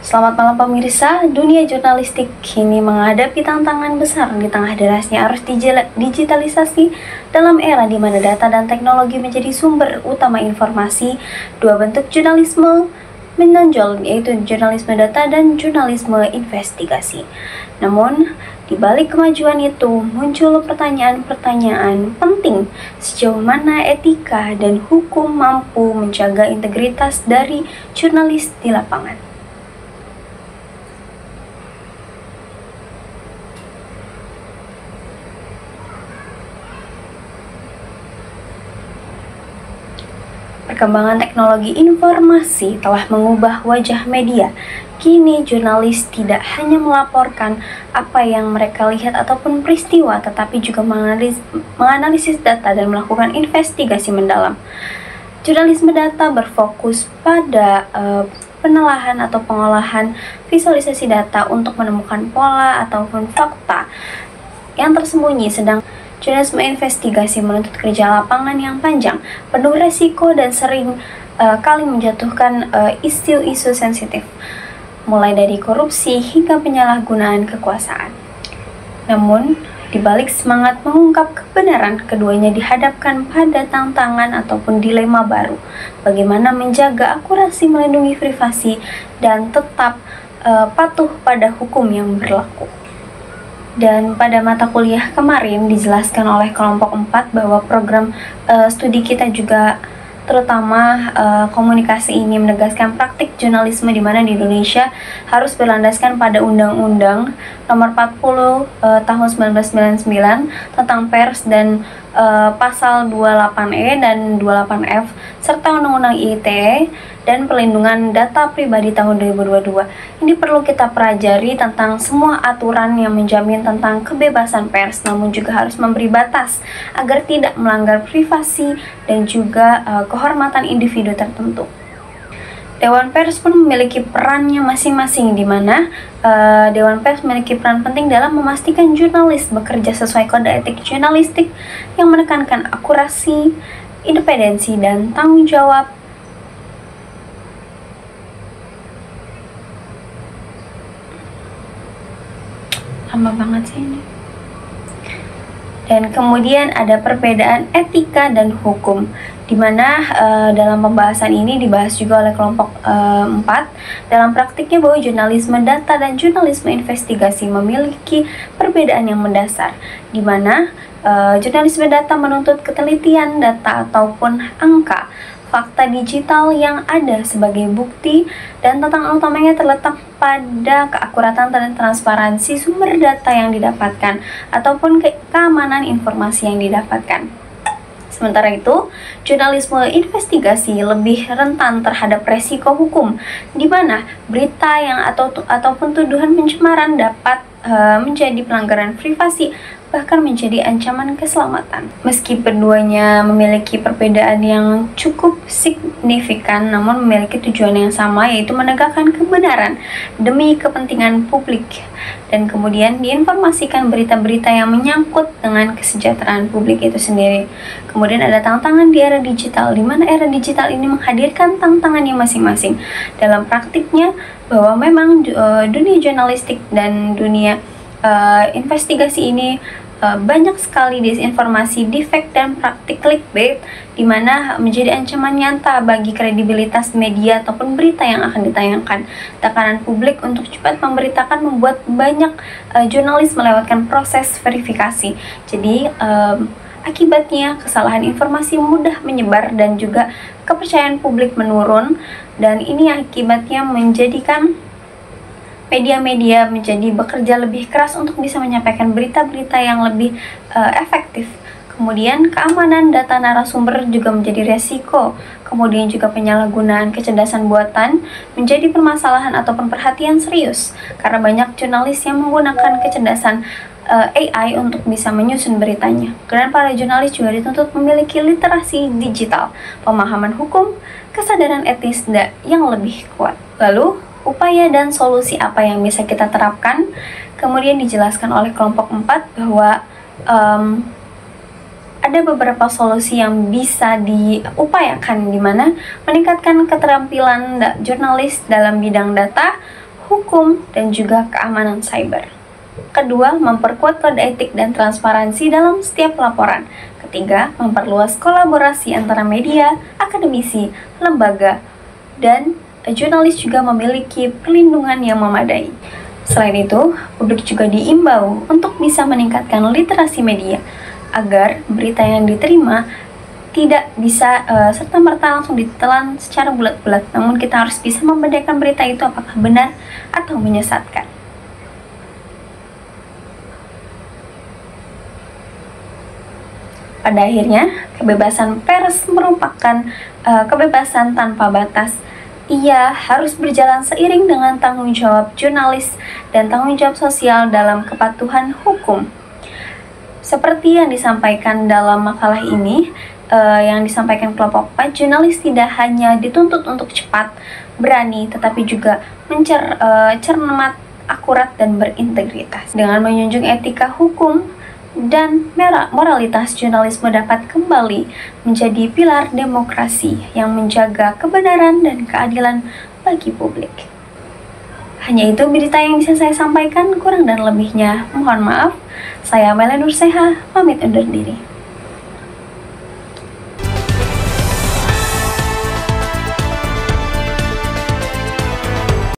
Selamat malam pemirsa, dunia jurnalistik kini menghadapi tantangan besar di tengah derasnya arus digitalisasi dalam era di mana data dan teknologi menjadi sumber utama informasi. Dua bentuk jurnalisme menonjol, yaitu jurnalisme data dan jurnalisme investigasi. Namun, di balik kemajuan itu muncul pertanyaan-pertanyaan penting sejauh mana etika dan hukum mampu menjaga integritas dari jurnalis di lapangan. Perkembangan teknologi informasi telah mengubah wajah media. Kini jurnalis tidak hanya melaporkan apa yang mereka lihat ataupun peristiwa, tetapi juga menganalisis data dan melakukan investigasi mendalam. Jurnalisme data berfokus pada penelahan atau pengolahan visualisasi data untuk menemukan pola ataupun fakta yang tersembunyi, sedang jurnalisme investigasi menuntut kerja lapangan yang panjang, penuh resiko dan sering kali menjatuhkan isu-isu sensitif, mulai dari korupsi hingga penyalahgunaan kekuasaan. Namun, di balik semangat mengungkap kebenaran, keduanya dihadapkan pada tantangan ataupun dilema baru. Bagaimana menjaga akurasi, melindungi privasi, dan tetap patuh pada hukum yang berlaku. Dan pada mata kuliah kemarin dijelaskan oleh kelompok 4 bahwa program studi kita juga terutama komunikasi ini menegaskan praktik jurnalisme di mana di Indonesia harus berlandaskan pada Undang-Undang Nomor 40 Tahun 1999 tentang pers dan pasal 28E dan 28F serta Undang-Undang ITE dan Perlindungan Data Pribadi tahun 2022. Ini perlu kita pelajari tentang semua aturan yang menjamin tentang kebebasan pers, namun juga harus memberi batas agar tidak melanggar privasi dan juga kehormatan individu tertentu. Dewan Pers pun memiliki perannya masing-masing, di mana Dewan Pers memiliki peran penting dalam memastikan jurnalis bekerja sesuai kode etik jurnalistik yang menekankan akurasi, independensi, dan tanggung jawab. Lama banget sih ini. Dan kemudian ada perbedaan etika dan hukum, di mana dalam pembahasan ini dibahas juga oleh kelompok 4 dalam praktiknya bahwa jurnalisme data dan jurnalisme investigasi memiliki perbedaan yang mendasar, di mana jurnalisme data menuntut ketelitian data ataupun angka, fakta digital yang ada sebagai bukti, dan tantangan utamanya terletak pada keakuratan dan transparansi sumber data yang didapatkan ataupun keamanan informasi yang didapatkan. Sementara itu, jurnalisme investigasi lebih rentan terhadap resiko hukum, di mana berita yang ataupun tuduhan pencemaran dapat menjadi pelanggaran privasi, bahkan menjadi ancaman keselamatan. Meski keduanya memiliki perbedaan yang cukup signifikan, namun memiliki tujuan yang sama, yaitu menegakkan kebenaran demi kepentingan publik, dan kemudian diinformasikan berita-berita yang menyangkut dengan kesejahteraan publik itu sendiri. Kemudian ada tantangan di era digital, di mana era digital ini menghadirkan tantangannya masing-masing. Dalam praktiknya, bahwa memang dunia jurnalistik dan dunia investigasi ini banyak sekali disinformasi, defect, dan praktik clickbait, di mana menjadi ancaman nyata bagi kredibilitas media ataupun berita yang akan ditayangkan. Tekanan publik untuk cepat memberitakan membuat banyak jurnalis melewatkan proses verifikasi. Jadi akibatnya kesalahan informasi mudah menyebar dan juga kepercayaan publik menurun, dan ini akibatnya menjadikan media-media menjadi bekerja lebih keras untuk bisa menyampaikan berita-berita yang lebih efektif. Kemudian keamanan data narasumber juga menjadi resiko. Kemudian juga penyalahgunaan kecerdasan buatan menjadi permasalahan ataupun perhatian serius, karena banyak jurnalis yang menggunakan kecerdasan AI untuk bisa menyusun beritanya. Dan para jurnalis juga dituntut memiliki literasi digital, pemahaman hukum, kesadaran etis yang lebih kuat. Lalu, upaya dan solusi apa yang bisa kita terapkan? Kemudian dijelaskan oleh kelompok 4 bahwa ada beberapa solusi yang bisa diupayakan, di mana meningkatkan keterampilan jurnalis dalam bidang data, hukum, dan juga keamanan cyber. Kedua, memperkuat kode etik dan transparansi dalam setiap laporan. Ketiga, memperluas kolaborasi antara media, akademisi, lembaga, dan jurnalis juga memiliki perlindungan yang memadai. Selain itu, publik juga diimbau untuk bisa meningkatkan literasi media agar berita yang diterima tidak bisa serta-merta langsung ditelan secara bulat-bulat, namun kita harus bisa membedakan berita itu apakah benar atau menyesatkan. Pada akhirnya, kebebasan pers merupakan kebebasan tanpa batas. Ia harus berjalan seiring dengan tanggung jawab jurnalis dan tanggung jawab sosial dalam kepatuhan hukum. Seperti yang disampaikan dalam makalah ini, yang disampaikan kelompok 4, jurnalis tidak hanya dituntut untuk cepat, berani, tetapi juga cermat, akurat, dan berintegritas. Dengan menjunjung etika hukum dan moralitas, jurnalisme dapat kembali menjadi pilar demokrasi yang menjaga kebenaran dan keadilan bagi publik. Hanya itu berita yang bisa saya sampaikan, kurang dan lebihnya mohon maaf. Saya Mela Nurseha, pamit undur diri.